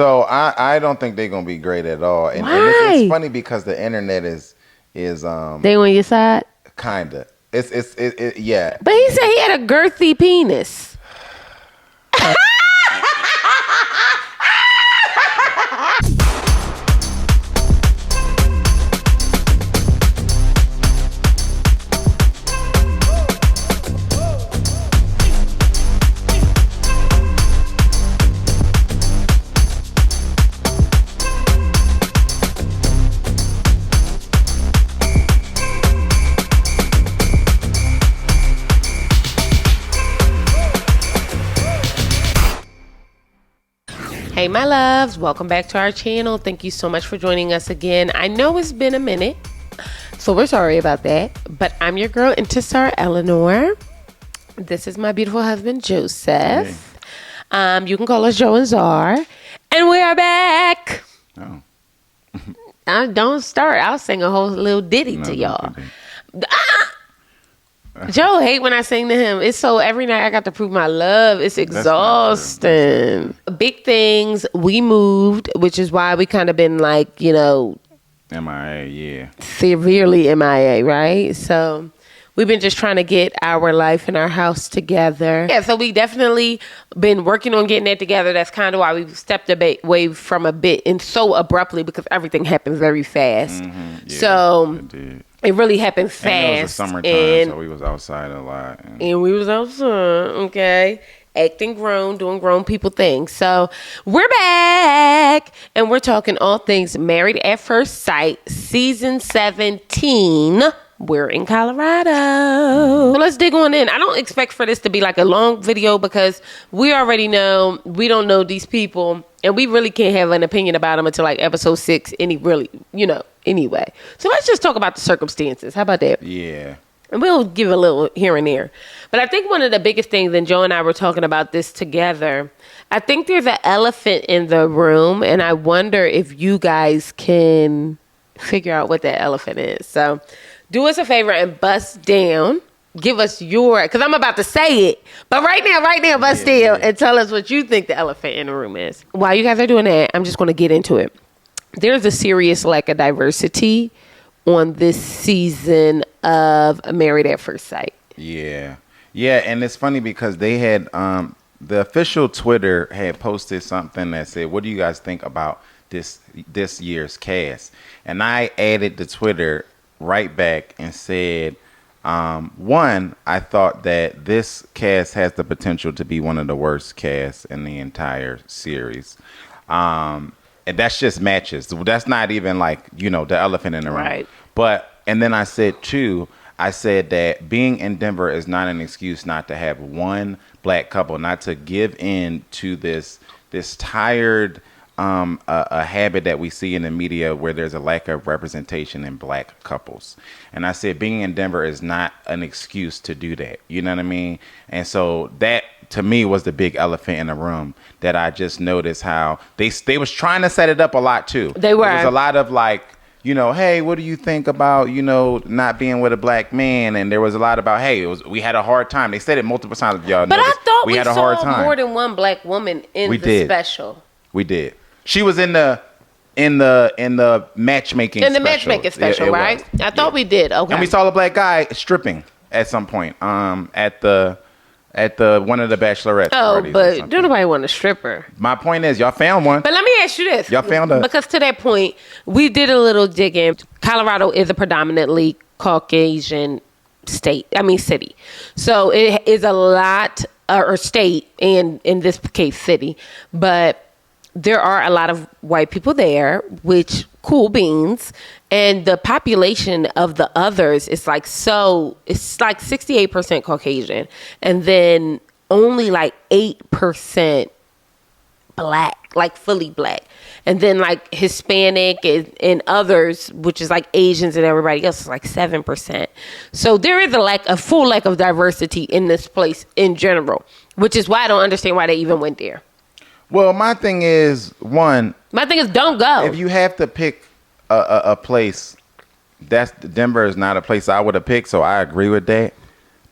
So I don't think they're gonna be great at all. And it's funny because the internet is they on your side. Kinda. It's yeah. But he said he had a girthy penis. Hey, my loves, welcome back to our channel. Thank you so much for joining us again. I know it's been a minute, so we're sorry about that, but I'm your girl, Intisar Eleanor. This is my beautiful husband, Joseph. Hey. You can call us Joe and Zar, and we are back. Don't start. I'll sing a whole little ditty to y'all. Joe hate when I sing to him. It's so every night I got to prove my love. It's exhausting. Big things. We moved, which is why we kind of been like, MIA, yeah. Severely MIA, right? So we've been just trying to get our life and our house together. Yeah, so we definitely been working on getting that together. That's kind of why we stepped away from a bit and so abruptly because everything happens very fast. Mm-hmm. Yeah, so it really happened fast. And it was the summertime, so we was outside a lot. And we was outside, okay? Acting grown, doing grown people things. So we're back, and we're talking all things Married at First Sight, Season 17. We're in Colorado. So let's dig on in. I don't expect for this to be like a long video because we already know we don't know these people and we really can't have an opinion about them until like episode 6 anyway. So let's just talk about the circumstances. How about that? Yeah. And we'll give a little here and there. But I think one of the biggest things, and Joe and I were talking about this together, I think there's an elephant in the room and I wonder if you guys can figure out what that elephant is. So do us a favor and bust down. Give us your, because I'm about to say it. But right now, bust down and tell us what you think the elephant in the room is. While you guys are doing that, I'm just going to get into it. There's a serious lack of diversity on this season of Married at First Sight. Yeah. Yeah, and it's funny because they had, the official Twitter had posted something that said, what do you guys think about this year's cast? And I added the Twitter right back and said, one, I thought that this cast has the potential to be one of the worst casts in the entire series. And that's just matches. That's not even like, the elephant in the room. Right. And then I said, two, I said that being in Denver is not an excuse not to have one black couple, not to give in to this tired a habit that we see in the media where there's a lack of representation in black couples. And I said being in Denver is not an excuse to do that. You know what I mean? And so that to me was the big elephant in the room that I just noticed how they was trying to set it up a lot too. They were. There was a lot of like, hey, what do you think about, not being with a black man? And there was a lot about, hey, we had a hard time. They said it multiple times. Y'all but noticed. I thought we had a saw hard time. More than one black woman in the special. We did. She was in the matchmaking special. In the matchmaking special, it right? Was. I thought we did. Okay. And we saw a black guy stripping at some point at the one of the bachelorette parties. But don't nobody want a stripper. My point is, y'all found one. But let me ask you this. Y'all found her. Because to that point, we did a little digging. Colorado is a predominantly Caucasian city. So it is a lot, or state, and in this case, city. But there are a lot of white people there, which cool beans. And the population of the others is like, it's like 68% Caucasian. And then only like 8% black, like fully black. And then like Hispanic and others, which is like Asians and everybody else, is like 7%. So there is a full lack of diversity in this place in general, which is why I don't understand why they even went there. Well, my thing is, don't go. If you have to pick a place, Denver is not a place I would have picked, so I agree with that.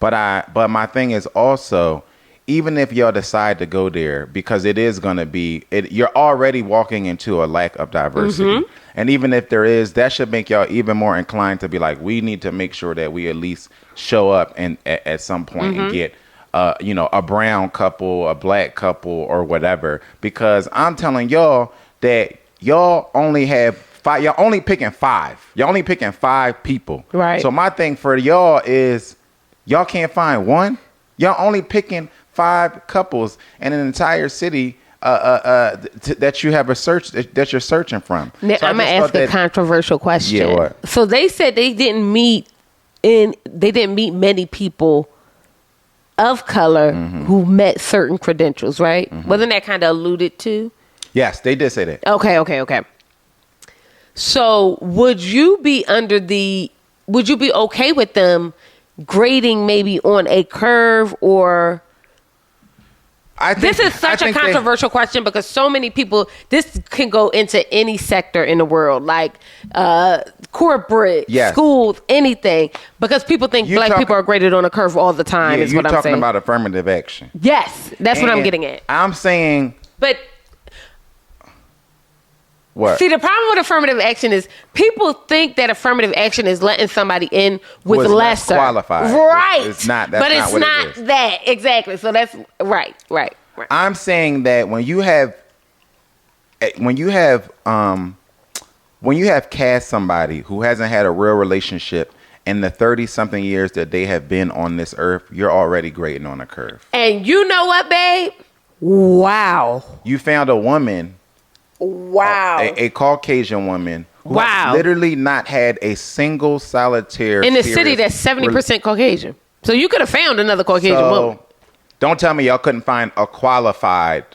But my thing is also, even if y'all decide to go there, because it is going to be, you're already walking into a lack of diversity. And even if there is, that should make y'all even more inclined to be like, we need to make sure that we at least show up and at some point and get, a brown couple, a black couple, or whatever. Because I'm telling y'all that y'all only have five. Y'all only picking five. Y'all only picking five people. Right. So my thing for y'all is, y'all can't find one. Y'all only picking 5 couples in an entire city that you have that you're searching from. Now, So I'm gonna ask a controversial question. Yeah, what? So they said they didn't meet many people of color who met certain credentials, right? Wasn't that kind of alluded to? Yes, they did say that. Okay. So would you be okay with them grading maybe on a curve, or this is such a controversial question because so many people, this can go into any sector in the world, like corporate, schools, anything, because people think black people are graded on a curve all the time. Is what I'm saying. You're talking about affirmative action. Yes, that's what I'm getting at. I'm saying, but what? See, the problem with affirmative action is people think that affirmative action is letting somebody in with lesser qualified. Right. It's not. But it's not that. Exactly. So that's right. I'm saying that when you have cast somebody who hasn't had a real relationship in the 30-something years that they have been on this earth, you're already grading on a curve. And you know what, babe? Wow. You found a woman. Wow. A Caucasian woman who has literally not had a single solitary in a city that's 70% Caucasian. So you could have found another Caucasian woman. Don't tell me y'all couldn't find a qualified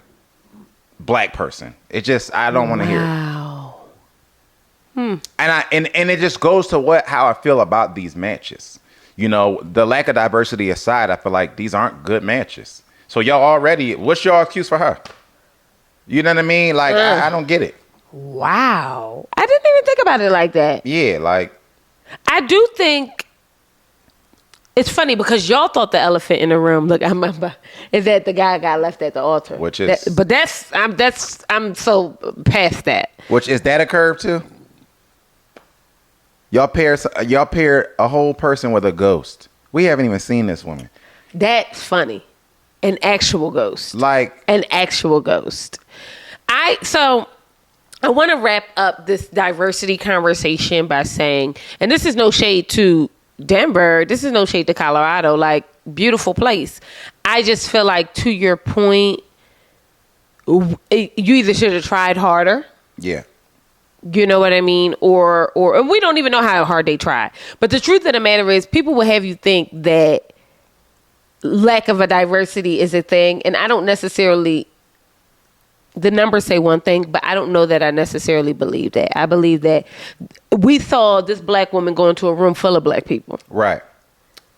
black person. It just, I don't want to hear it. And it just goes to how I feel about these matches. You know, the lack of diversity aside, I feel like these aren't good matches. So y'all already, what's your excuse for her? You know what I mean? Like, I don't get it. Wow. I didn't even think about it like that. Yeah, like. I do think it's funny because y'all thought the elephant in the room, look, is that the guy got left at the altar. Which is. I'm so past that. Which, is that a curve too? Y'all pair a whole person with a ghost. We haven't even seen this woman. That's funny. An actual ghost. Like. An actual ghost. I want to wrap up this diversity conversation by saying, and this is no shade to Denver, this is no shade to Colorado, like, beautiful place. I just feel like, to your point, you either should have tried harder. Yeah. You know what I mean? Or we don't even know how hard they try. But the truth of the matter is, people will have you think that lack of a diversity is a thing, and I don't necessarily. The numbers say one thing, but I don't know that I necessarily believe that. I believe that we saw this black woman go into a room full of black people. Right.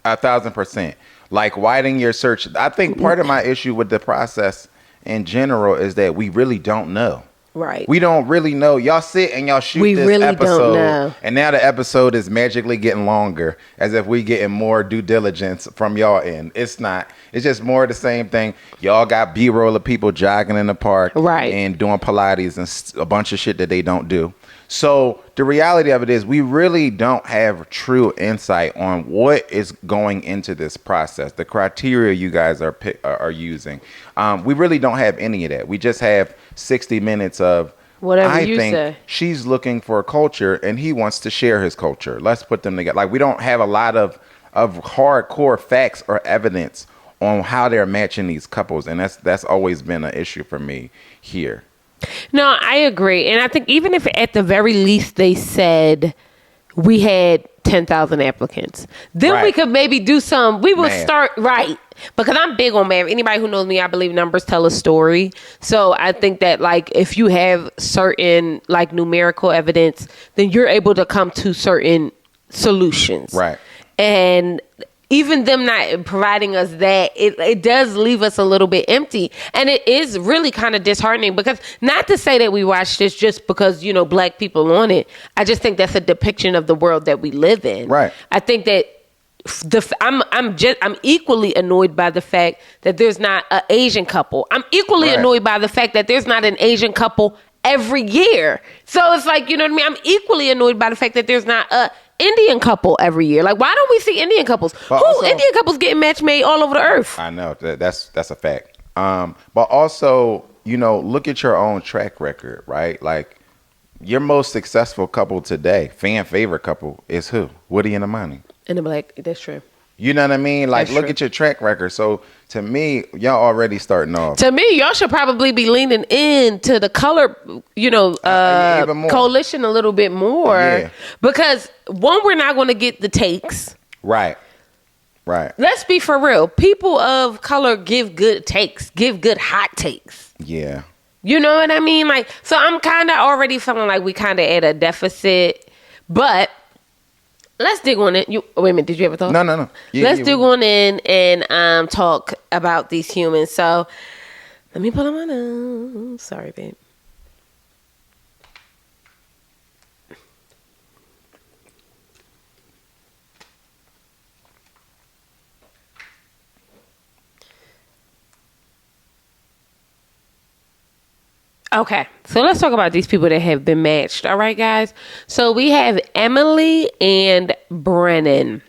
1,000%. Like, widening your search. I think part of my issue with the process in general is that we really don't know. Right. We don't really know. Y'all sit and y'all shoot this really episode. Don't know. And now the episode is magically getting longer, as if we getting more due diligence from y'all end. It's not. It's just more of the same thing. Y'all got B-roll of people jogging in the park. Right. And doing Pilates and a bunch of shit that they don't do. So the reality of it is, we really don't have true insight on what is going into this process. The criteria you guys are using. We really don't have any of that. We just have 60 minutes of whatever I think say. She's looking for a culture and he wants to share his culture. Let's put them together. Like, we don't have a lot of hardcore facts or evidence on how they're matching these couples. And that's always been an issue for me here. No, I agree. And I think even if at the very least they said we had 10,000 applicants, then we could maybe do we will start, right. Because I'm big on math. Anybody who knows me, I believe numbers tell a story. So I think that, like, if you have certain, like, numerical evidence, then you're able to come to certain solutions. Right. And even them not providing us that, it does leave us a little bit empty. And it is really kind of disheartening, because not to say that we watch this just because, you know, black people on it. I just think that's a depiction of the world that we live in. Right. I think that I'm equally annoyed by the fact that there's not an Asian couple. I'm equally annoyed by the fact that there's not an Asian couple every year. So it's like, you know what I mean? I'm equally annoyed by the fact that there's not a Indian couple every year. Like, why don't we see Indian couples? Indian couples getting match made all over the earth? I know that's a fact. But also, you know, look at your own track record, right? Like, your most successful couple today, fan favorite couple, is who? Woody and Imani. And I'm like, that's true. You know what I mean? Like, look at your track record. So to me, y'all already starting off. To me, y'all should probably be leaning into the color, you know, coalition a little bit more. Yeah. Because one, we're not going to get the takes. Right. Let's be for real. People of color give good takes, give good hot takes. Yeah. You know what I mean? Like, so I'm kind of already feeling like we kind of at a deficit, but let's dig on it. Wait a minute. Did you ever thought? No. Let's dig on in and talk about these humans. So let me pull up my notes. Sorry, babe. Okay, so let's talk about these people that have been matched. All right, guys. So we have Emily and Brennan.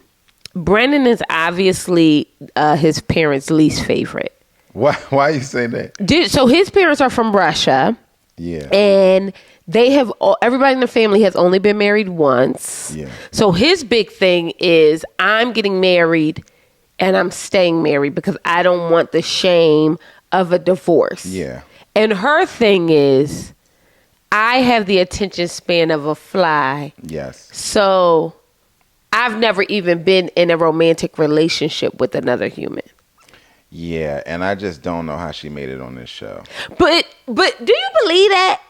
Brennan is obviously his parents' least favorite. Why you say that? So his parents are from Russia. Yeah. And they have everybody in the family has only been married once. Yeah. So his big thing is, I'm getting married and I'm staying married because I don't want the shame of a divorce. Yeah. And her thing is, I have the attention span of a fly. Yes. So I've never even been in a romantic relationship with another human. Yeah, and I just don't know how she made it on this show. But do you believe that?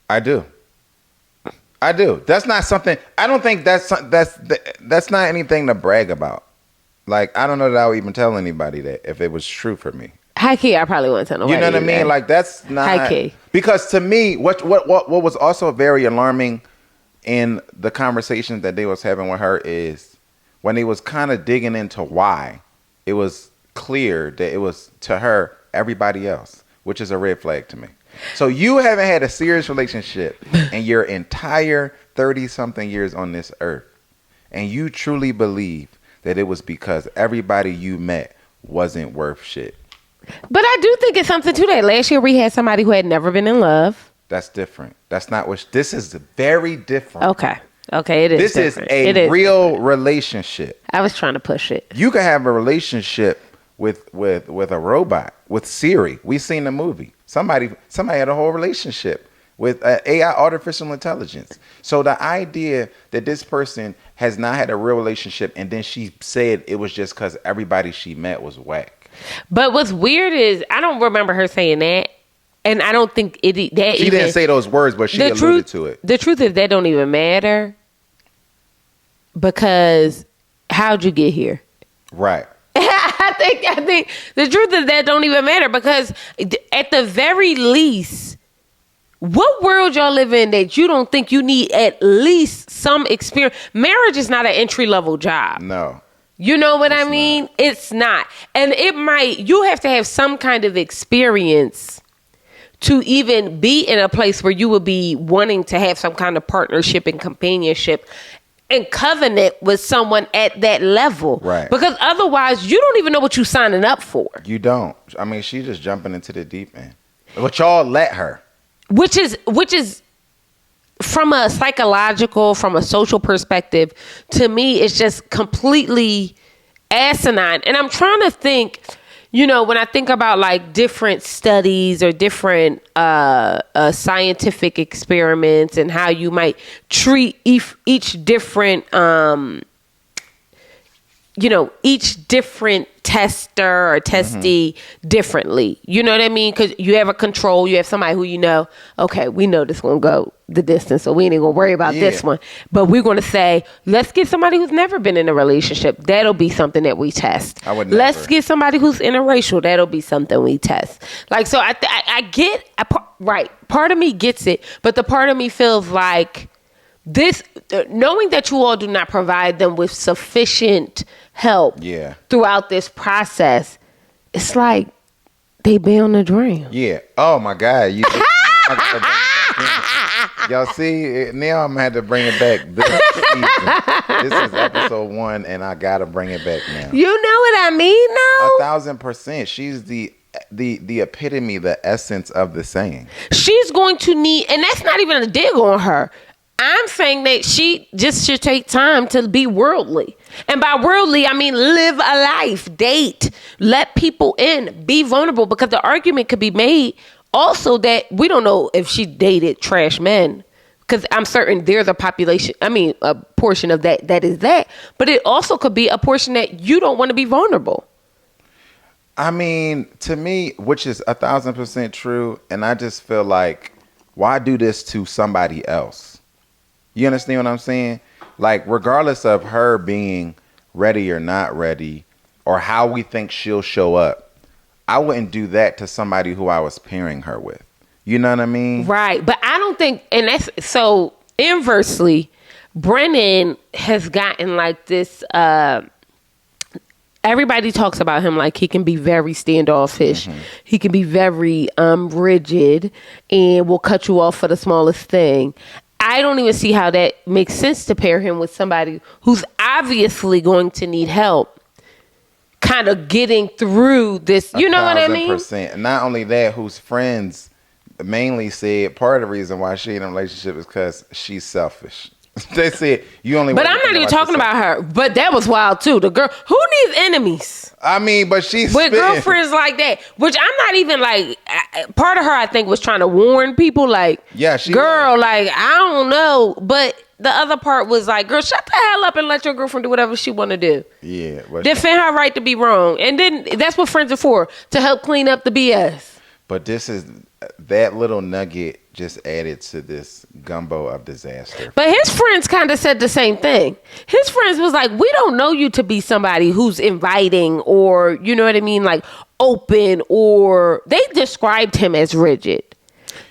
I do. That's not something. I don't think that's not anything to brag about. Like, I don't know that I would even tell anybody that if it was true for me. High key, I probably wouldn't tell nobody. You know what I mean? Like, that's not high key. Because to me, what was also very alarming in the conversation that they was having with her is when they was kind of digging into why, it was clear that it was, to her, everybody else, which is a red flag to me. So you haven't had a serious relationship in your entire 30-something years on this earth, and you truly believe that it was because everybody you met wasn't worth shit. But I do think it's something to that. Last year we had somebody who had never been in love. That's different. That's not what. This is very different. Okay, it is. This different. is a real relationship. I was trying to push it. You could have a relationship with a robot, with Siri. We seen the movie. Somebody had a whole relationship with AI, artificial intelligence. So the idea that this person has not had a real relationship, and then she said it was just because everybody she met was whack. But what's weird is I don't remember her saying that, and I don't think she didn't say those words, but she alluded to it. The truth is that don't even matter, because how'd you get here? Right. I think the truth is that don't even matter, because at the very least, what world y'all live in that you don't think you need at least some experience? Marriage is not an entry-level job. No. You know what I mean? It's not. And you have to have some kind of experience to even be in a place where you would be wanting to have some kind of partnership and companionship and covenant with someone at that level. Right. Because otherwise, you don't even know what you're signing up for. You don't. I mean, she's just jumping into the deep end. But y'all let her. Which is from a psychological, from a social perspective, to me, it's just completely asinine. And I'm trying to think, you know, when I think about like different studies or different scientific experiments and how you might treat each different, each different tester or testee differently. You know what I mean? Because you have a control. You have somebody who you know, okay, we know this one go the distance, so we ain't going to worry about this one. But we're going to say, let's get somebody who's never been in a relationship. That'll be something that we test. Let's get somebody who's interracial. That'll be something we test. Like, so I get, right, part of me gets it, but the part of me feels like this, knowing that you all do not provide them with sufficient help throughout this process, it's like they be on the drain. Yeah. Oh my God. Y'all see, now I'm gonna have to bring it back this season. This is episode 1, and I gotta bring it back now. You know what I mean, though? 1,000%. She's the epitome, the essence of the saying. She's going to need, and that's not even a dig on her. I'm saying that she just should take time to be worldly. And by worldly, I mean live a life, date, let people in, be vulnerable, because the argument could be made also that we don't know if she dated trash men, because I'm certain there's a portion of that is that. But it also could be a portion that you don't want to be vulnerable. I mean, to me, which is 1,000% true, and I just feel like, why do this to somebody else? You understand what I'm saying? Like, regardless of her being ready or not ready, or how we think she'll show up, I wouldn't do that to somebody who I was pairing her with. You know what I mean? Right. But I don't think, and that's, so inversely, Brennan has gotten like this, everybody talks about him like he can be very standoffish. Mm-hmm. He can be very rigid and will cut you off for the smallest thing. I don't even see how that makes sense to pair him with somebody who's obviously going to need help kind of getting through this. You know what I mean? 1,000%. Not only that, whose friends mainly said part of the reason why she in a relationship is because she's selfish. They said you only. But I'm not even talking about her. But that was wild too. The girl who needs enemies. I mean, but she's with girlfriends like that. Which I'm not even like. Part of her, I think, was trying to warn people. Like, yeah, she girl, was. like I don't know. But the other part was like, girl, shut the hell up and let your girlfriend do whatever she want to do. Yeah, defend her right to be wrong, and then that's what friends are for, to help clean up the BS. But this is that little nugget just added to this gumbo of disaster. But his friends kind of said the same thing. His friends was like, we don't know you to be somebody who's inviting or, you know what I mean, like open, or they described him as rigid.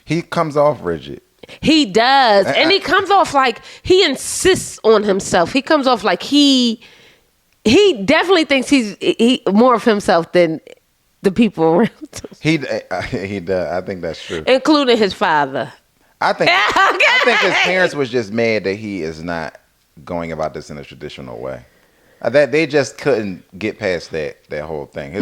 He comes off rigid. He does. And he comes off like he insists on himself. He comes off like he definitely thinks he more of himself than the people around him. He does. I think that's true. Including his father. I think his parents was just mad that he is not going about this in a traditional way. That they just couldn't get past that whole thing.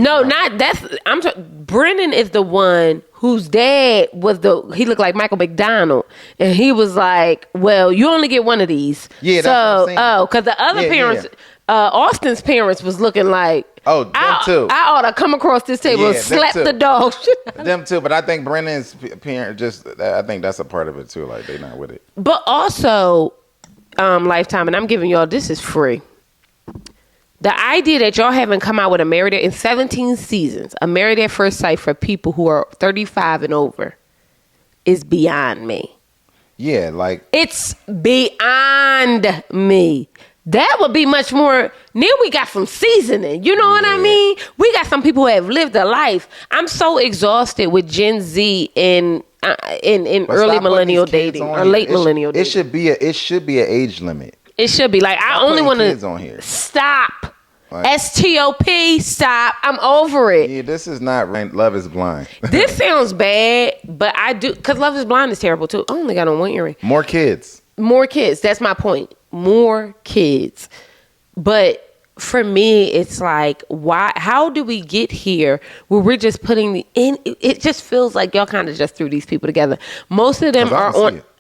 Brennan is the one whose dad was he looked like Michael McDonald, and he was like, well, you only get one of these. Yeah, so, that's what I'm saying. Because the other parents, Austin's parents was looking like, oh, them too. I ought to come across this table and slap the dog shit. Them too, but I think Brennan's parent I think that's a part of it too. Like, they not with it. But also, Lifetime, and I'm giving y'all, this is free. The idea that y'all haven't come out with a Married in 17 seasons, a Married at First Sight for people who are 35 and over is beyond me. Yeah, like. It's beyond me. That would be much more. Now we got some seasoning. You know what I mean? We got some people who have lived a life. I'm so exhausted with Gen Z in early millennial dating or late millennial dating. It should be an age limit. It should be like, I only want to stop. Like, STOP, stop. I'm over it. Yeah, this is not Love is Blind. This sounds bad, but I do, because Love is Blind is terrible too. I only got on one earring. More kids. That's my point. More kids. But for me, it's like, why? How do we get here where we're just putting it just feels like y'all kind of just threw these people together. Most of them are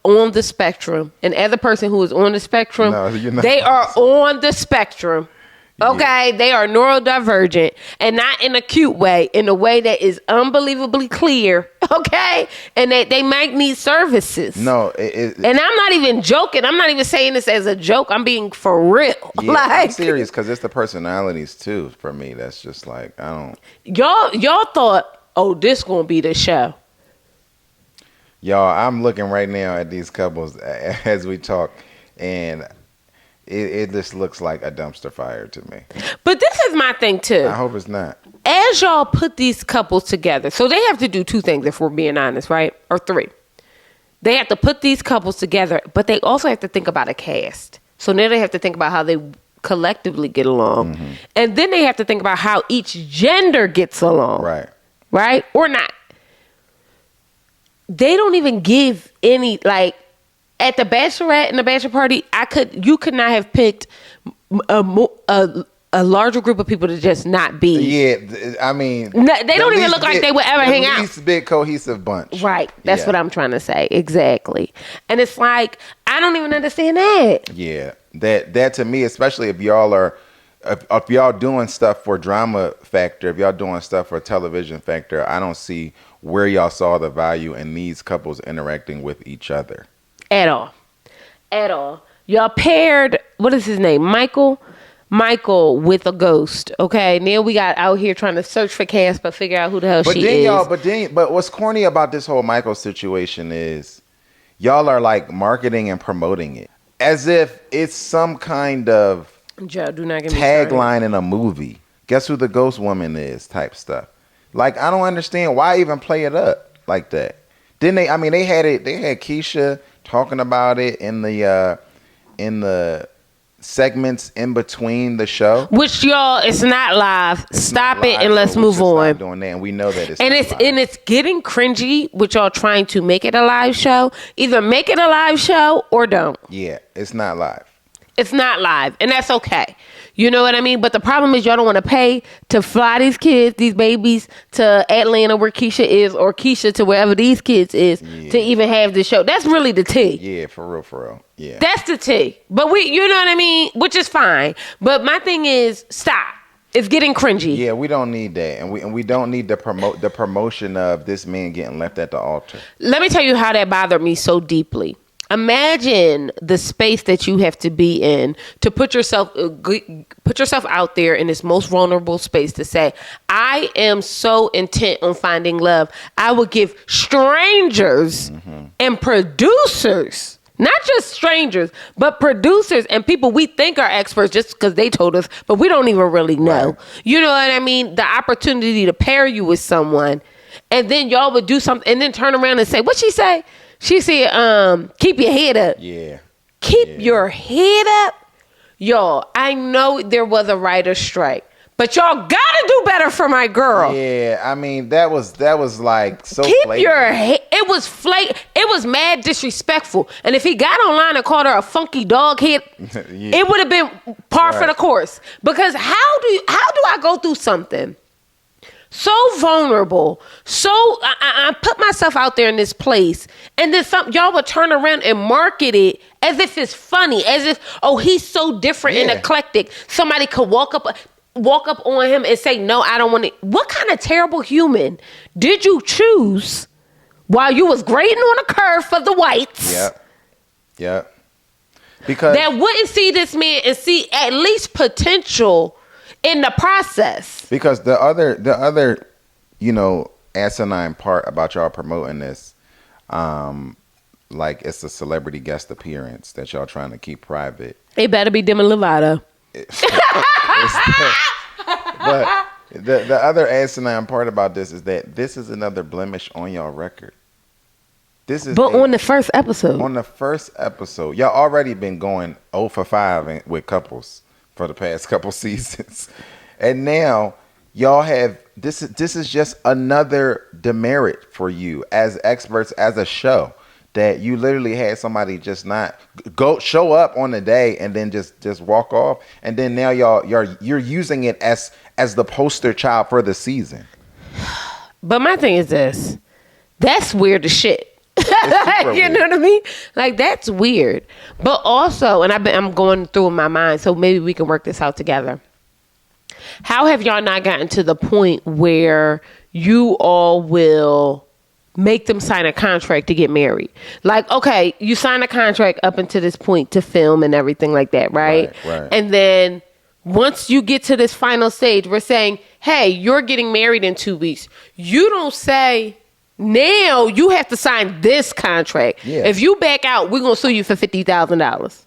on the spectrum. And as a person who is on the spectrum, they are on the spectrum. Okay, yeah. They are neurodivergent, and not in a cute way, in a way that is unbelievably clear. Okay, and they might need services. No, and I'm not even joking. I'm not even saying this as a joke. I'm being for real. Yeah, I'm serious, because it's the personalities too. For me, that's just like, I don't. Y'all thought, oh, this gonna be the show. Y'all, I'm looking right now at these couples as we talk, and it just looks like a dumpster fire to me. But this is my thing too. I hope it's not. As y'all put these couples together, so they have to do two things if we're being honest, right? Or three. they have to put these couples together, but they also have to think about a cast. So now they have to think about how they collectively get along. Mm-hmm. And then they have to think about how each gender gets along. Right. Right? Or not. They don't even give any, like, at the bachelorette and the bachelor party, you could not have picked a larger group of people to just not be. Yeah, I mean, they don't even look like they would ever hang out. The least big cohesive bunch. Right. That's what I'm trying to say. Exactly. And it's like, I don't even understand that. Yeah. That to me, especially if y'all doing stuff for drama factor, if y'all doing stuff for television factor, I don't see where y'all saw the value in these couples interacting with each other. At all. Y'all paired, what is his name? Michael with a ghost. Okay, now we got out here trying to search for Casper, figure out who the hell she is. But what's corny about this whole Michael situation is y'all are like marketing and promoting it as if it's some kind of Joe, do not get me tagline in a movie. Guess who the ghost woman is? Type stuff. Like, I don't understand why even play it up like that. Didn't they? I mean, they had Keisha talking about it in the segments in between the show, which y'all, it's not live. Stop it and let's move on. Stop doing that, and we know that it's getting cringy with y'all trying to make it a live show. Either make it a live show or don't. Yeah, it's not live. It's not live, and that's okay. You know what I mean? But the problem is y'all don't want to pay to fly these kids, these babies, to Atlanta where Keisha is, or Keisha to wherever these kids is, to even have the show. That's really the tea. Yeah, for real. Yeah. That's the tea. But you know what I mean? Which is fine. But my thing is, stop. It's getting cringy. Yeah, we don't need that. And we don't need the promotion of this man getting left at the altar. Let me tell you how that bothered me so deeply. Imagine the space that you have to be in to put yourself out there in this most vulnerable space to say, I am so intent on finding love. I will give strangers and producers, not just strangers, but producers and people we think are experts just because they told us, but we don't even really know. Right. You know what I mean? The opportunity to pair you with someone, and then y'all would do something and then turn around and say, what'd she say? She said, keep your head up. Yeah. Keep your head up. Y'all, I know there was a writer's strike, but y'all gotta do better for my girl. Yeah, I mean, that was like so keep flagrant. Your head. It was mad disrespectful. And if he got online and called her a funky dog head, it would have been par for the course. Because how do I go through something so vulnerable, so I put myself out there in this place, and then y'all would turn around and market it as if it's funny, as if, oh, he's so different and eclectic. Somebody could walk up on him and say, no, I don't want it. What kind of terrible human did you choose while you was grading on a curve for the whites? Yep. Because that wouldn't see this man and see at least potential in the process. Because the other, asinine part about y'all promoting this, like it's a celebrity guest appearance that y'all trying to keep private. It better be Demi Lovato. But the other asinine part about this is that this is another blemish on y'all record. On the first episode. On the first episode. Y'all already been going 0 for 5 with couples for the past couple seasons. And now y'all have this is just another demerit for you as experts, as a show, that you literally had somebody just not show up on the day and then just walk off, and then now you're using it as the poster child for the season. But my thing is this. That's weird as shit. You know what I mean? Like, that's weird. But also, and I'm going through in my mind, so maybe we can work this out together. How have y'all not gotten to the point where you all will make them sign a contract to get married? Like, okay, you sign a contract up until this point to film and everything like that, right? Right. And then once you get to this final stage, we're saying, hey, you're getting married in 2 weeks. You don't say, now you have to sign this contract. Yeah. If you back out, we're going to sue you for $50,000.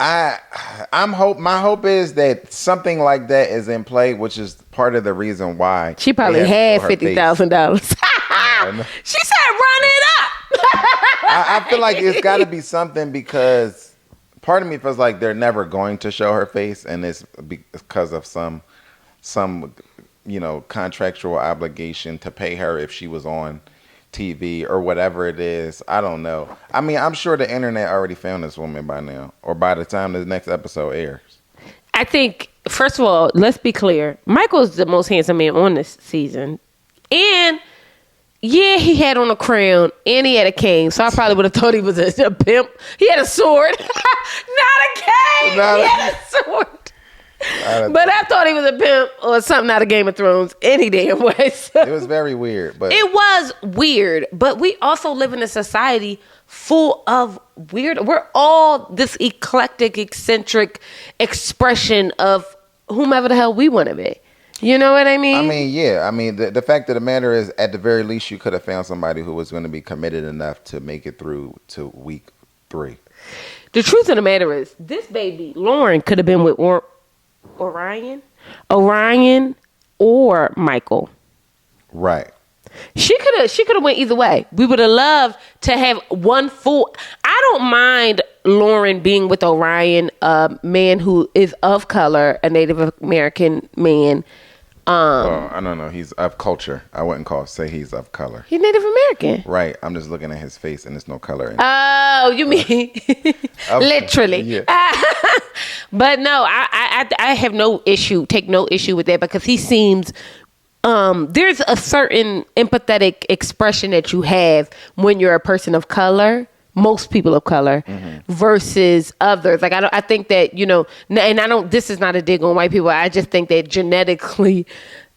My hope is that something like that is in play, which is part of the reason why she probably had $50,000. She said, run it up. I feel like it's got to be something because part of me feels like they're never going to show her face, and it's because of some contractual obligation to pay her if she was on TV or whatever it is. I don't know. I mean, I'm sure the internet already found this woman by now, or by the time the next episode airs. I think, first of all, let's be clear. Michael's the most handsome man on this season. And, yeah, he had on a crown and he had a cane. So I probably would have thought he was a pimp. He had a sword. Not a cane. He had a sword. But I thought he was a pimp or something out of Game of Thrones any damn way. So. It was very weird. But it was weird. But we also live in a society full of weird. We're all this eclectic, eccentric expression of whomever the hell we want to be. You know what I mean? I mean, yeah. I mean, the fact of the matter is, at the very least, you could have found somebody who was going to be committed enough to make it through to week 3. The truth of the matter is, this baby, Lauren, could have been with Orion or Michael. Right. She could have went either way. We would have loved to have one full. I don't mind Lauren being with Orion, a man who is of color, a Native American man. I don't know. He's of culture. I wouldn't say he's of color. He's Native American. Right. I'm just looking at his face and there's no color in it. Oh, you mean literally? Yeah. But no, I have no issue. Take no issue with that because he seems. There's a certain empathetic expression that you have when you're a person of color. Most people of color versus others. Like I think that, and I don't. This is not a dig on white people. I just think that genetically,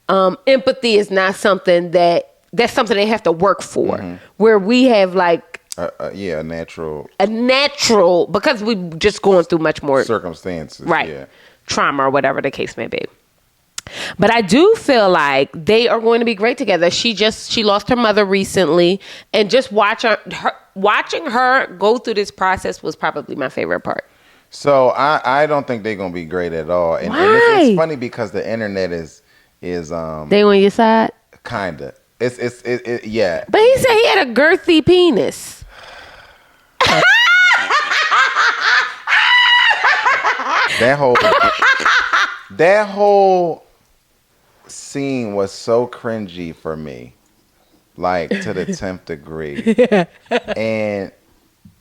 empathy is not something that's something they have to work for. Where we have like a natural because we just going through much more circumstances, right? Yeah. Trauma or whatever the case may be. But I do feel like they are going to be great together. She lost her mother recently, and just watching her go through this process was probably my favorite part. So I don't think they're gonna be great at all. And it's funny because the internet is they on your side? Kinda. It's yeah. But he said he had a girthy penis. That whole scene was so cringy for me, like to the 10th degree. And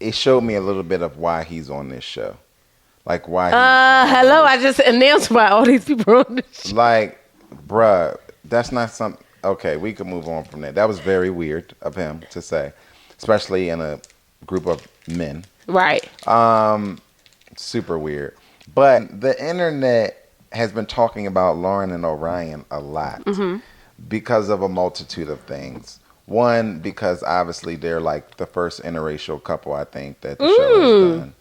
it showed me a little bit of why he's on this show. Like why hello, I just announced why all these people are on this show. Like, bruh, that's not something. Okay, we could move on from that. That was very weird of him to say, especially in a group of men. Right. Super weird. But the internet has been talking about Lauren and Orion a lot because of a multitude of things. One, because obviously they're like the first interracial couple, I think, that the show has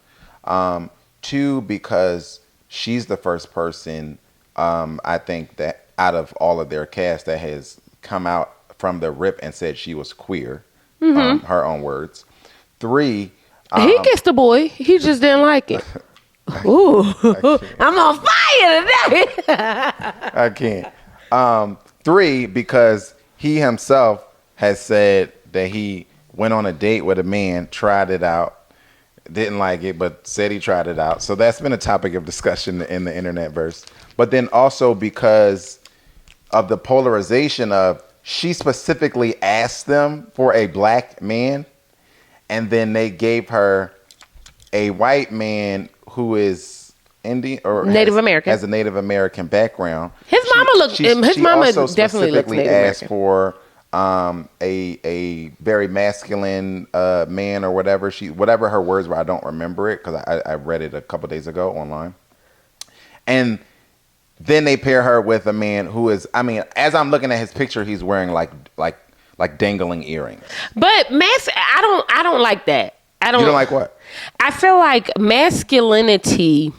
done. 2, because she's the first person, I think, that out of all of their cast that has come out from the rip and said she was queer, her own words. 3, he kissed the boy. He just didn't like it. Ooh, I'm on fire today. I can't. 3, because he himself has said that he went on a date with a man, tried it out, didn't like it, but said he tried it out. So that's been a topic of discussion in the internet verse. But then also because of the polarization of she specifically asked them for a black man, and then they gave her a white man who is Indian or Native American, has a Native American background. His mama also definitely looks Native asked American. for a very masculine man or whatever whatever her words were. I don't remember it because I read it a couple days ago online. And then they pair her with a man who is, I mean, as I'm looking at his picture, he's wearing like dangling earrings. But I don't like that. You don't like what? I feel like masculinity,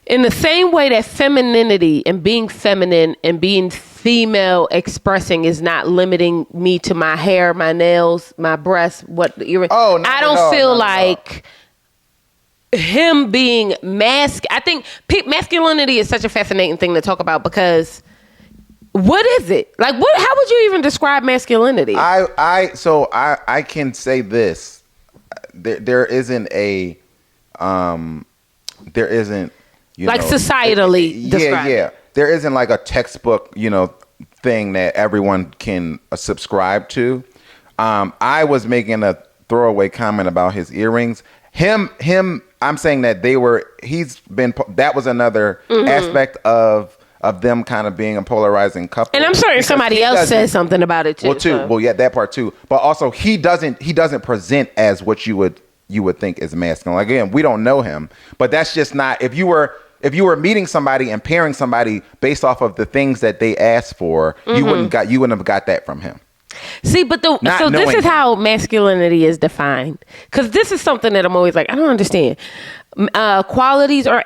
in the same way that femininity and being feminine and being female expressing is not limiting me to my hair, my nails, my breasts, what earrings. Oh, no, I don't feel like him being I think masculinity is such a fascinating thing to talk about because What is it? Like, what? How would you even describe masculinity? I can say this. There isn't a there isn't, like, societally described. Yeah. There isn't like a textbook, thing that everyone can subscribe to. I was making a throwaway comment about his earrings. Him. I'm saying that that was another aspect of them kind of being a polarizing couple. And I'm certain somebody else said something about it too. Well, too. Well, yeah, that part too. But also, he doesn't present as what you would think is masculine. Like, again, we don't know him, but that's just not. If you were meeting somebody and pairing somebody based off of the things that they asked for, you wouldn't have got that from him. See, but this is how masculinity is defined. Because this is something that I'm always like, I don't understand. Qualities or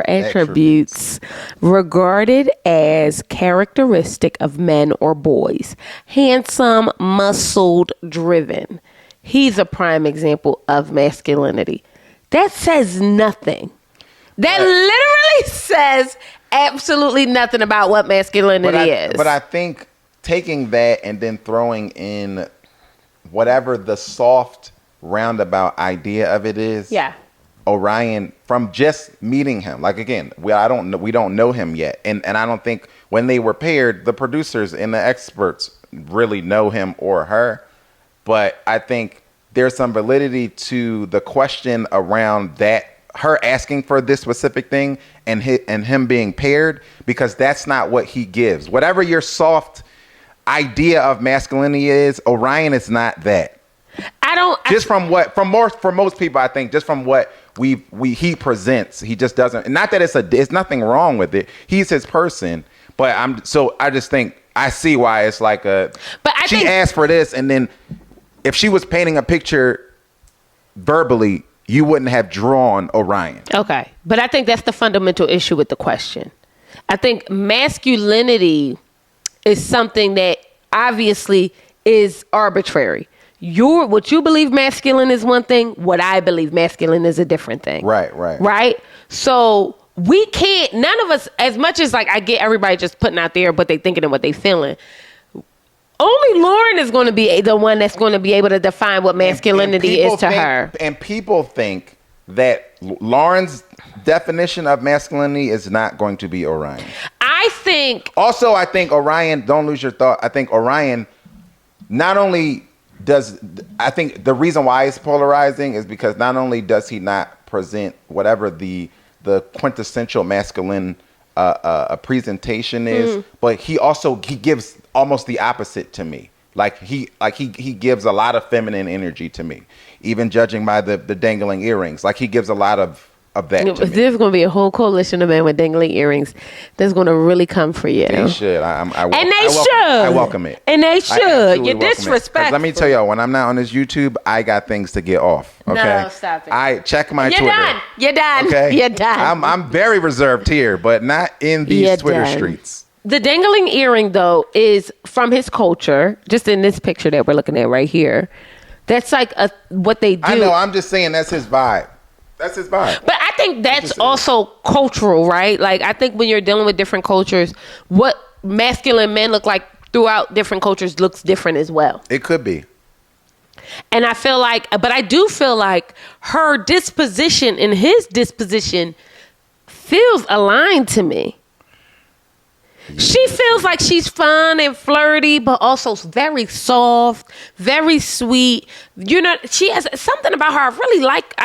attributes regarded as characteristic of men or boys. Handsome, muscled, driven. He's a prime example of masculinity. That says nothing. That literally says absolutely nothing about what masculinity is. But I think taking that and then throwing in whatever the soft roundabout idea of it is. Yeah. Orion, from just meeting him, like, again, we don't know him yet, and I don't think when they were paired, the producers and the experts really know him or her. But I think there's some validity to the question around that, her asking for this specific thing and him being paired, because that's not what he gives. Whatever your soft idea of masculinity is, Orion is not that. For most people, I think, just from what he presents, he just doesn't. Not that it's nothing wrong with it. He's his person, but I just think I see why it's like she asked for this, and then if she was painting a picture verbally, you wouldn't have drawn Orion. Okay, but I think that's the fundamental issue with the question. I think masculinity is something that obviously is arbitrary. What you believe masculine is one thing. What I believe masculine is a different thing. Right. So we can't. None of us, as much as like I get everybody just putting out there what they thinking and what they feeling. Only Lauren is going to be the one that's going to be able to define what masculinity is to her. And people think that Lauren's definition of masculinity is not going to be Orion. I think Orion. Don't lose your thought. I think Orion not only. I think the reason why it's polarizing is because not only does he not present whatever the quintessential masculine presentation is, but he gives almost the opposite to me. He gives a lot of feminine energy to me, even judging by the dangling earrings. Like, he gives a lot of that to me. There's going to be a whole coalition of men with dangling earrings that's going to really come for you. They should. I welcome it. And they should. You're disrespectful. Let me tell y'all, when I'm not on this YouTube, I got things to get off. Okay? No, stop it. I check my Twitter. You're done. Okay? You're done. I'm very reserved here, but not in these Twitter streets. The dangling earring, though, is from his culture, just in this picture that we're looking at right here. That's like what they do. I know. I'm just saying that's his vibe. That's his vibe. But I think that's also cultural, right? Like, I think when you're dealing with different cultures, what masculine men look like throughout different cultures looks different as well. It could be. And I do feel like her disposition and his disposition feels aligned to me. She feels like she's fun and flirty, but also very soft, very sweet. She has something about her. I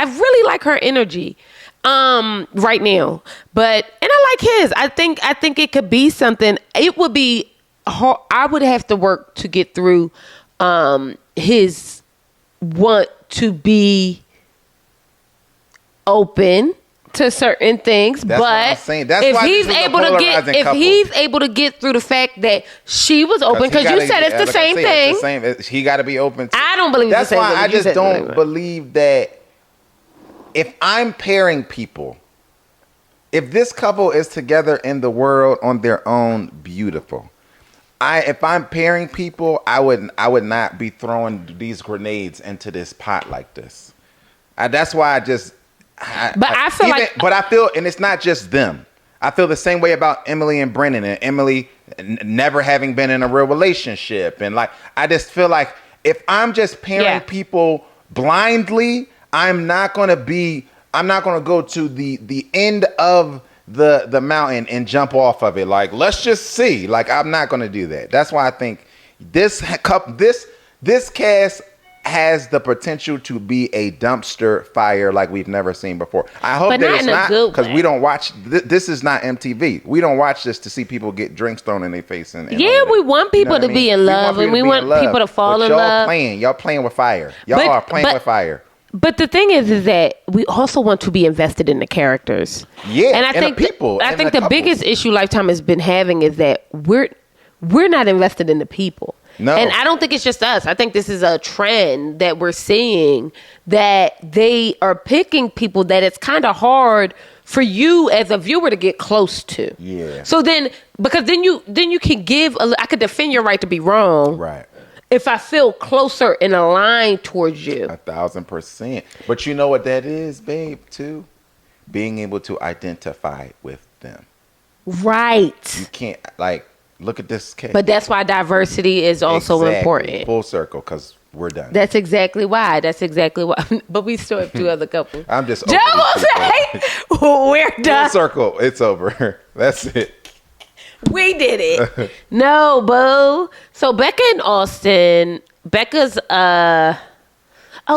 really like her energy right now. And I like his. I think it could be something. It would be hard. I would have to work to get through his want to be open to certain things. That's what I'm saying. That's if why he's able to get through the fact that she was open, because you said it's the same thing. He got to be open. I don't believe that's the same why thing. I just don't believe that. If I'm pairing people, if this couple is together in the world on their own, beautiful. If I'm pairing people, I would not be throwing these grenades into this pot like this. But I feel, and it's not just them. I feel the same way about Emily and Brennan, and Emily never having been in a real relationship. And like, I just feel like if I'm just pairing people blindly, I'm not going to go to the end of the mountain and jump off of it. Like, let's just see. Like, I'm not going to do that. That's why I think this cast has the potential to be a dumpster fire like we've never seen before. I hope that it's not, because we don't watch. This is not MTV. We don't watch this to see people get drinks thrown in their face. And we want people to be in love, and we want people to fall in love. Y'all playing with fire. Y'all are playing with fire. But the thing is that we also want to be invested in the characters. Yeah, and I think the people. I think the biggest issue Lifetime has been having is that we're not invested in the people. No. And I don't think it's just us. I think this is a trend that we're seeing, that they are picking people that it's kind of hard for you as a viewer to get close to. Yeah. So then, because then you can I could defend your right to be wrong. Right. If I feel closer and aligned towards you. 1,000%. But you know what that is, babe, too? Being able to identify with them. Right. You can't, like, look at this case. But that's why diversity is also important. Full circle, because we're done. That's exactly why. But we still have two other couples. I'm just Joe will say, we're done. Full circle. It's over. That's it. We did it. No, boo. So Becca and Austin. Becca's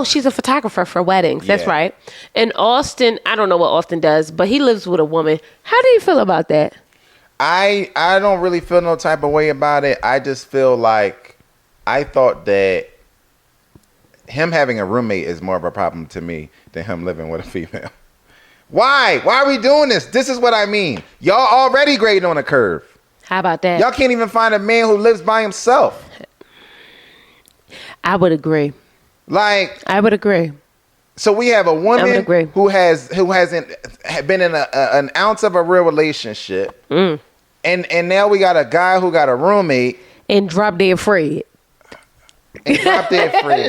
she's a photographer for weddings. That's right. And Austin, I don't know what Austin does, but he lives with a woman. How do you feel about that? I don't really feel no type of way about it. I just feel like I thought that him having a roommate is more of a problem to me than him living with a female. Why? Why are we doing this? This is what I mean. Y'all already grading on a curve. How about that? Y'all can't even find a man who lives by himself. I would agree. Like, I would agree. So we have a woman who hasn't been in an ounce of a real relationship. And now we got a guy who got a roommate. And drop dead Fred.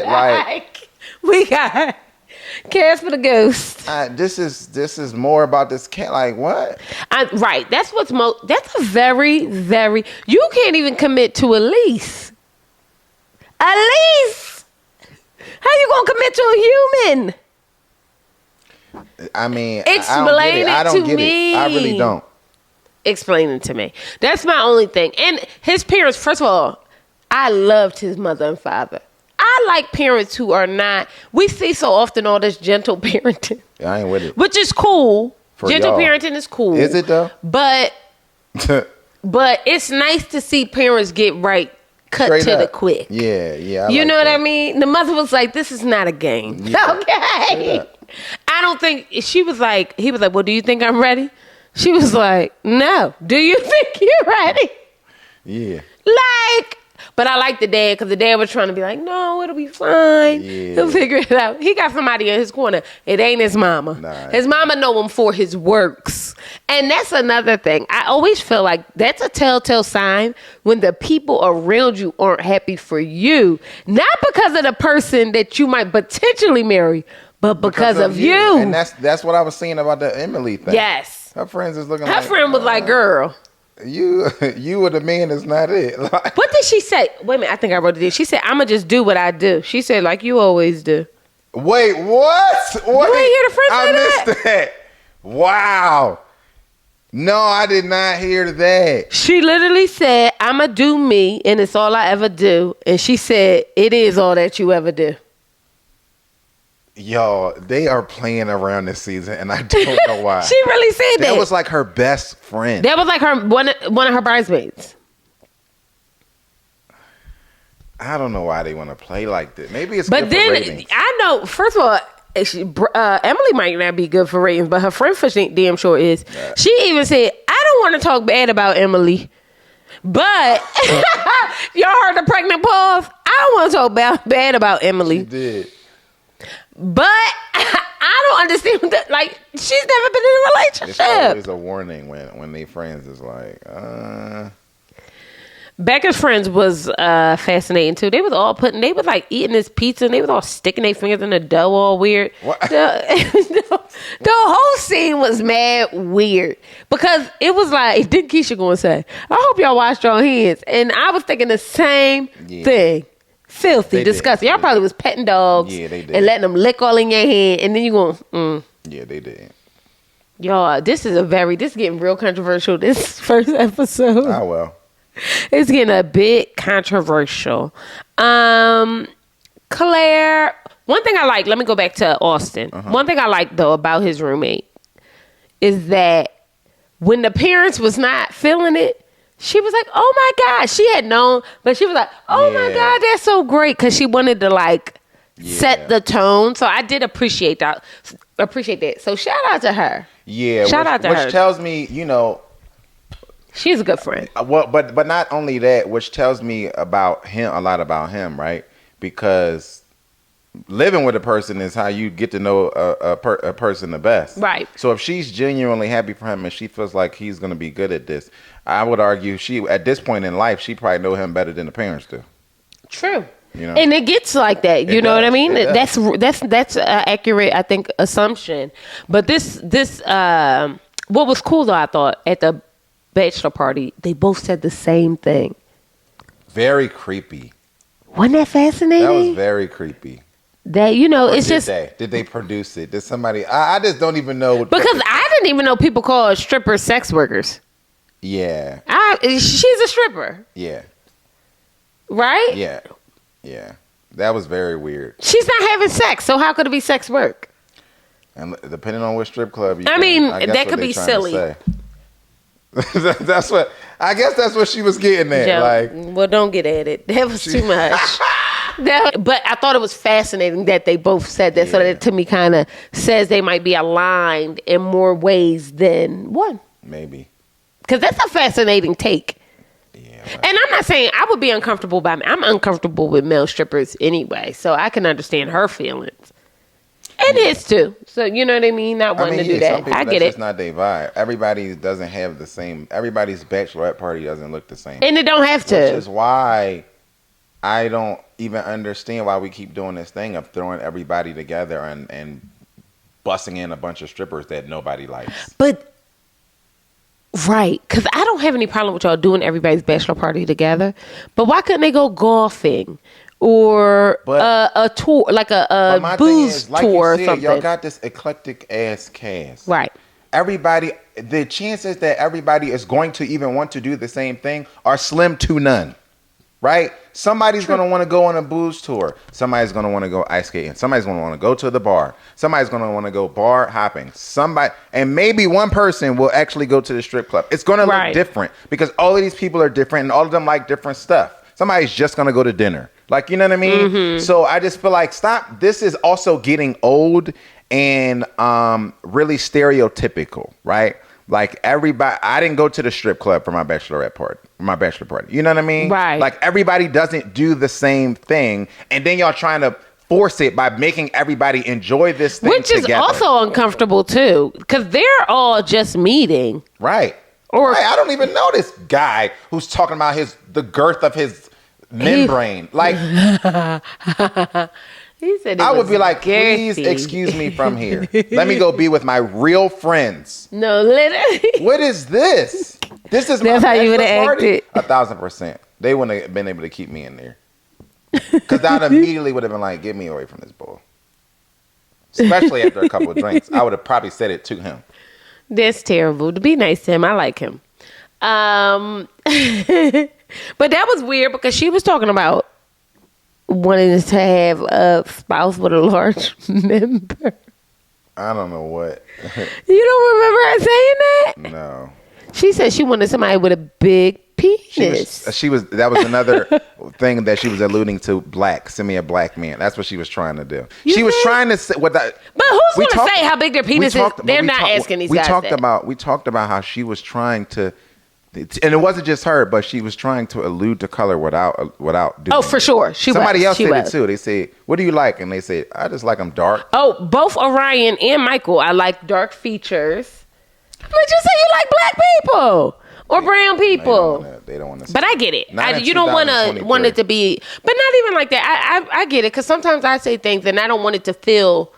Like, we got Casper the Ghost. This is more about this cat. Like, what? Right. That's that's a very, very. You can't even commit to a lease. A lease. How you gonna commit to a human? I mean, explain I don't get me. It. I really don't. Explain it to me. That's my only thing. And his parents, first of all, I loved his mother and father. I like parents who are not. We see so often all this gentle parenting. Yeah, I ain't with it. Which is cool. Gentle parenting is cool. Is it though? But it's nice to see parents get right. Cut Straight to up. the quick. Yeah. You know what I mean? The mother was like, "This is not a game." Yeah. Okay. I don't think he was like, "Well, do you think I'm ready?" She was like, "No. Do you think you're ready?" Yeah. But I like the dad, because the dad was trying to be like, "No, it'll be fine. Yeah. He'll figure it out." He got somebody in his corner. It ain't his mama. Nah. His mama know him for his works. And that's another thing. I always feel like that's a telltale sign when the people around you aren't happy for you. Not because of the person that you might potentially marry, but because of you. And that's what I was saying about the Emily thing. Yes. Her friends is looking. Her friend was like, "Girl, you or the man is not it." Like, what did she say? Wait a minute, I think I wrote it down. She said, "I'ma just do what I do." She said, "Like you always do." Wait, what? You ain't hear the friend say I that? missed that. Wow. No, I did not hear that. She literally said, "I'ma do me, and it's all I ever do." And she said, "It is all that you ever do." Yo, they are playing around this season, and I don't know why. She really said that. That was like her best friend. That was like her one of her bridesmaids. I don't know why they want to play like this. Maybe it's But good then for ratings. I know. First of all, Emily might not be good for ratings, but her friend for damn sure is. She even said, "I don't want to talk bad about Emily, but y'all heard the pregnant pause. I don't want to talk bad about Emily." She did. But I don't understand that. Like, she's never been in a relationship. It's always a warning when they friends is like, Becca's friends was fascinating too. They was like eating this pizza and they was all sticking their fingers in the dough all weird. What? The whole scene was mad weird because it was like, did Keisha go and say, I hope y'all washed your hands. And I was thinking the same thing. Filthy, They disgusting. did. Y'all probably was petting dogs Yeah, they did. and letting them lick all in your hand. And then you going, Yeah, they did. Y'all, this is getting real controversial, this first episode. Oh, well. It's getting a bit controversial. Claire, one thing I like, let me go back to Austin. One thing I like, though, about his roommate is that when the parents was not feeling it, she was like, oh, my God. She had known, but she was like, oh, my God, that's so great. Because she wanted to, like, set the tone. So I did appreciate that. So shout out to her. Yeah. Shout out to her. Which tells me, you know, she's a good friend. well, but not only that, which tells me about him, a lot about him, right? Because living with a person is how you get to know a person the best. Right. So if she's genuinely happy for him and she feels like he's going to be good at this, I would argue at this point in life, she probably know him better than the parents do. True. You know? And it gets like that. You know what I mean? It does. That's an accurate, I think, assumption. But this what was cool though, I thought, at the bachelor party, they both said the same thing. Very creepy. Wasn't that fascinating? That was very creepy. That, you know, Or it's just did they produce it? Did somebody? I just don't even know. because I didn't even know people call strippers sex workers. Yeah. She's a stripper, Yeah. right? Yeah. Yeah. That was very weird. She's not having sex, so how could it be sex work? And depending on which strip club you I go, mean, guess that what could they be trying to silly. say. That's what she was getting at. Joe, Like, well, don't get at it. That was too much. But I thought it was fascinating that they both said that. So that to me kind of says they might be aligned in more ways than one. maybe. Because that's a fascinating take. Yeah. And I'm not saying I would be uncomfortable I'm uncomfortable with male strippers anyway. So I can understand her feelings. And his too. So you know what I mean? Not wanting to do that. Some people, I get that's it. just not their vibe. Everybody doesn't have the same. Everybody's bachelorette party doesn't look the same. And it don't have to. Which is why I don't even understand why we keep doing this thing of throwing everybody together and busting in a bunch of strippers that nobody likes. But right, because I don't have any problem with y'all doing everybody's bachelor party together. But why couldn't they go golfing or a tour, like a booze like tour you or said, something? y'all got this eclectic ass cast. Right. Everybody, the chances that everybody is going to even want to do the same thing are slim to none. Right? Somebody's going to want to go on a booze tour. Somebody's going to want to go ice skating. Somebody's going to want to go to the bar. Somebody's going to want to go bar hopping. And maybe one person will actually go to the strip club. It's going to look different because all of these people are different and all of them like different stuff. Somebody's just going to go to dinner. Like, you know what I mean? Mm-hmm. So I just feel like, stop. This is also getting old and really stereotypical, right? Like everybody, I didn't go to the strip club for my bachelor party. You know what I mean? Right. Like everybody doesn't do the same thing. And then y'all trying to force it by making everybody enjoy this thing Which is together. also uncomfortable too, because they're all just meeting. Right. Or I don't even know this guy who's talking about the girth of his membrane. Like, he said I would be like, please excuse me from here. Let me go be with my real friends. No, literally. What is this? This is That's my how you would bachelor have party? acted. 1,000%. They wouldn't have been able to keep me in there. Because I immediately would have been like, get me away from this bull. Especially after a couple of drinks. I would have probably said it to him. That's terrible. To be nice to him, I like him. But that was weird because she was talking about wanting to have a spouse with a large member. I don't know what. You don't remember her saying that? No. She said she wanted somebody with a big penis. That was another thing that she was alluding to. Send me a black man. That's what she was trying to do. She was trying to say what that. But who's going to say how big their penis is? They're not asking these guys that. We talked about how she was trying to, and it wasn't just her, but she was trying to allude to color without doing. Oh, for sure. Somebody else said it too. They said, "What do you like?" And they said, "I just like them dark." Oh, both Orion and Michael. I like dark features. But you say you like black people. or brown people. They don't want to. But I get it. Not in You don't want 2023. it to be, but not even like that. I get it because sometimes I say things and I don't want it to feel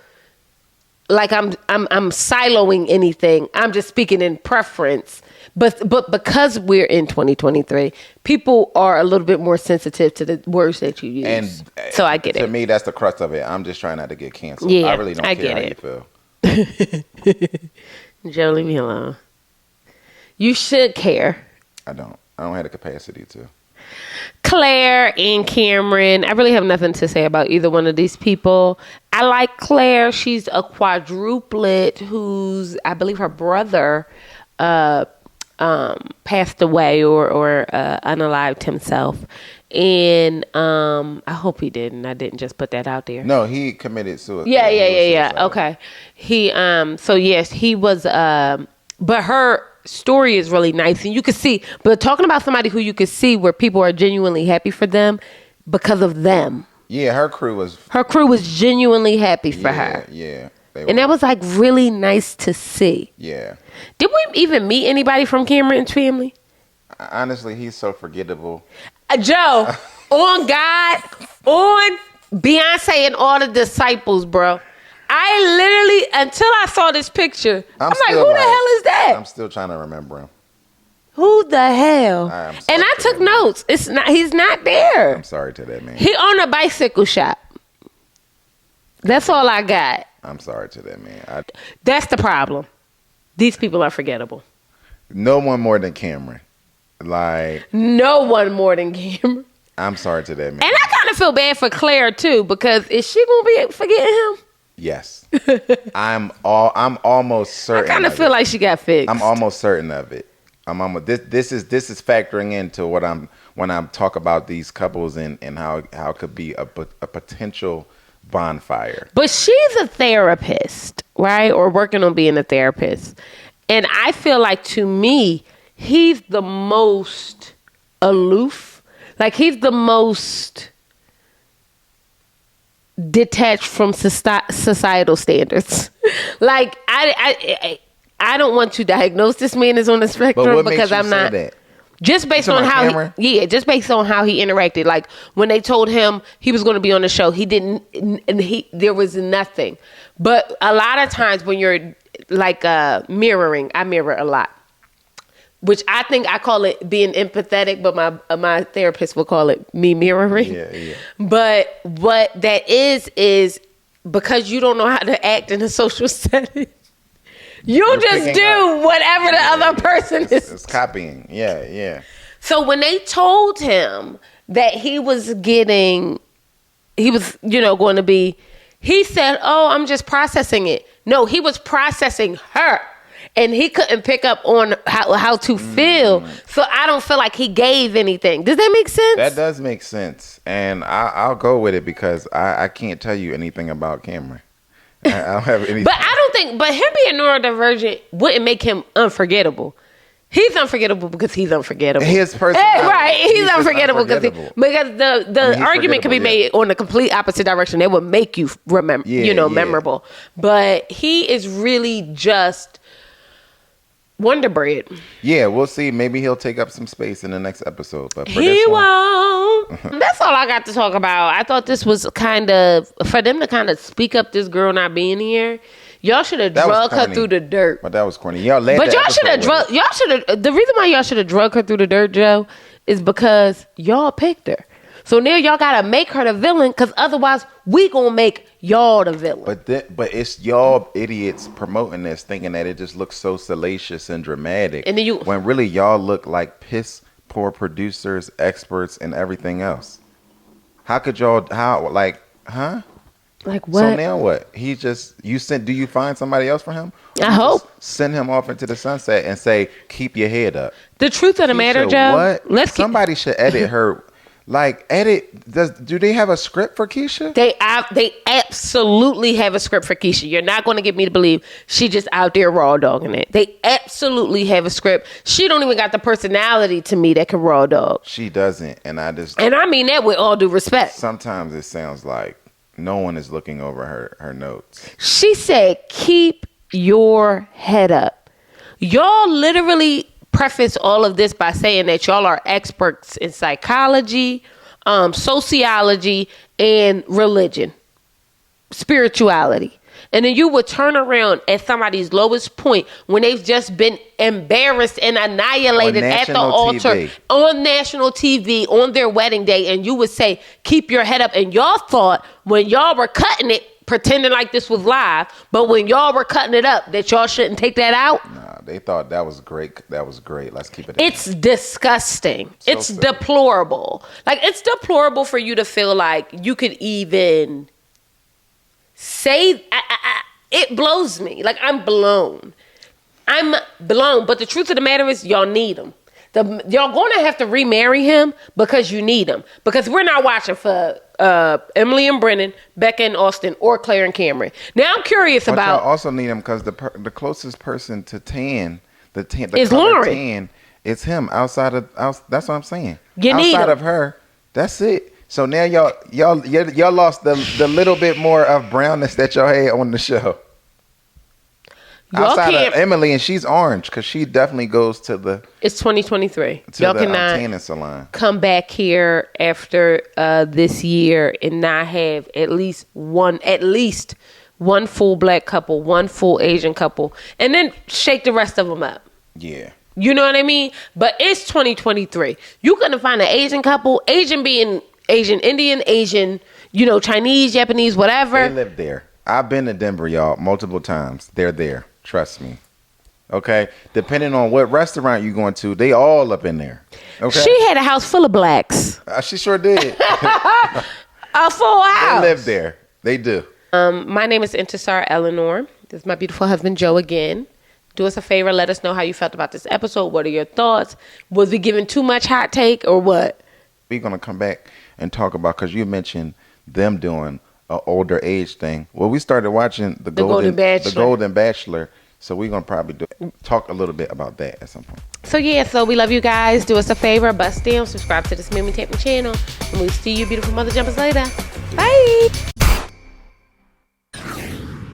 like I'm siloing anything. I'm just speaking in preference. But because we're in 2023, people are a little bit more sensitive to the words that you use. And so I get it. To me, that's the crux of it. I'm just trying not to get canceled. Yeah, I really don't I care get how it. you feel. Joe, leave me alone. You should care. I don't have the capacity to. Claire and Cameron, I really have nothing to say about either one of these people. I like Claire. She's a quadruplet who's, I believe her brother passed away or unalived himself. And I hope he didn't. I didn't just put that out there. No, he committed suicide. Yeah. Okay. He so yes, he was but her story is really nice and you can see, but talking about somebody who you can see where people are genuinely happy for them because of them. Yeah, her crew was genuinely happy for her. Yeah. And that was like really nice to see. Yeah. Did we even meet anybody from Cameron's family? Honestly, he's so forgettable. Joe, on God, on Beyonce and all the disciples, bro. I literally, until I saw this picture, I'm like, who the hell is that? I'm still trying to remember him. Who the hell? And I took notes. He's not there. I'm sorry to that man. He owned a bicycle shop. That's all I got. I'm sorry to that man. That's the problem. These people are forgettable. No one more than Cameron. Like, no one more than Cameron. I'm sorry to that man. And I kind of feel bad for Claire too, because is she gonna be forgetting him? Yes. I'm almost certain. I kind of feel like she got fixed. I'm almost certain of it. This is factoring into when I'm talk about these couples and how it could be a potential bonfire. But she's a therapist, right? Or working on being a therapist. And I feel like, to me, he's the most aloof. Like, he's the most detached from societal standards. Like, I don't want to diagnose this man as on the spectrum because I'm not. That? Just based on how just based on how he interacted. Like, when they told him he was going to be on the show, he didn't, and there was nothing. But a lot of times when you're like mirroring, I mirror a lot, which I think I call it being empathetic, but my therapist will call it me mirroring. Yeah. But what that is because you don't know how to act in a social setting. You're just do whatever the other person is. It's copying. Yeah. So when they told him that he was going to be, he said, "Oh, I'm just processing it." No, he was processing her. And he couldn't pick up on how to feel. So I don't feel like he gave anything. Does that make sense? That does make sense. And I'll go with it because I can't tell you anything about Cameron. I don't have anything. But I don't think, but him being neurodivergent wouldn't make him unforgettable. He's unforgettable because he's unforgettable. His personality. Right, he's unforgettable because the argument could be made on the complete opposite direction. That would make you remember, memorable. But he is really just Wonder Bread. Yeah, we'll see. Maybe he'll take up some space in the next episode. But he won't. That's all I got to talk about. I thought this was kind of, for them to kind of speak up this girl not being here. Y'all should have drugged her through the dirt. But that was corny. Y'all led But y'all should have drugged. The reason why y'all should have drugged her through the dirt, Joe, is because y'all picked her. So now y'all gotta make her the villain, because otherwise we gonna make y'all the villain. But it's y'all idiots promoting this, thinking that it just looks so salacious and dramatic. And then when really y'all look like piss poor producers, experts, and everything else. How could y'all? Like what? So now what? Do you find somebody else for him? I hope. Send him off into the sunset and say, keep your head up. The truth of the matter, Joe. What? Somebody should edit her. Do they have a script for Keisha? They absolutely have a script for Keisha. You're not going to get me to believe she just out there raw dogging it. They absolutely have a script. She don't even got the personality to me that can raw dog. She doesn't. And I mean that with all due respect. Sometimes it sounds like no one is looking over her notes. She said, keep your head up. Y'all literally preface all of this by saying that y'all are experts in psychology, sociology, and religion, spirituality. And then you would turn around at somebody's lowest point when they've just been embarrassed and annihilated at the altar TV. On national TV on their wedding day. And you would say, keep your head up. And y'all thought when y'all were cutting it, pretending like this was live, but when y'all were cutting it up, that y'all shouldn't take that out. Nah, they thought that was great. That was great. Let's keep it. It's disgusting. So it's silly. deplorable. Like, it's deplorable for you to feel like you could even say, it blows me. Like, I'm blown. But the truth of the matter is, y'all need him. Y'all going to have to remarry him because you need him. Because we're not watching for Emily and Brennan, Becca and Austin, or Claire and Cameron. Now I'm curious But about. y'all also need him because the closest person to tan, the is color Lauren. tan, it's him. That's what I'm saying. You need outside him. of her, that's it. So now y'all lost the little bit more of brownness that y'all had on the show. Y'all Outside can't. of Emily, and she's orange because she definitely goes to the It's 2023. Y'all cannot tanning salon. come back here after this year and not have at least one full black couple, one full Asian couple, and then shake the rest of them up. Yeah. You know what I mean? But it's 2023. You couldn't find an Asian couple, Asian being Asian Indian, Asian, Chinese, Japanese, whatever. They live there. I've been to Denver, y'all, multiple times. They're there. Trust me. Okay? Depending on what restaurant you're going to, they all up in there. Okay? She had a house full of blacks. She sure did. A full house. They live there. They do. My name is Intisar Eleanor. This is my beautiful husband, Joe, again. Do us a favor. Let us know how you felt about this episode. What are your thoughts? Was we giving too much hot take or what? We're going to come back and talk about, because you mentioned them doing an older age thing. Well, we started watching the Golden Bachelor. So we're going to probably talk a little bit about that at some point. So we love you guys. Do us a favor. Bust down. Subscribe to the Smoothie Taping channel. And we'll see you beautiful mother jumpers later. Bye.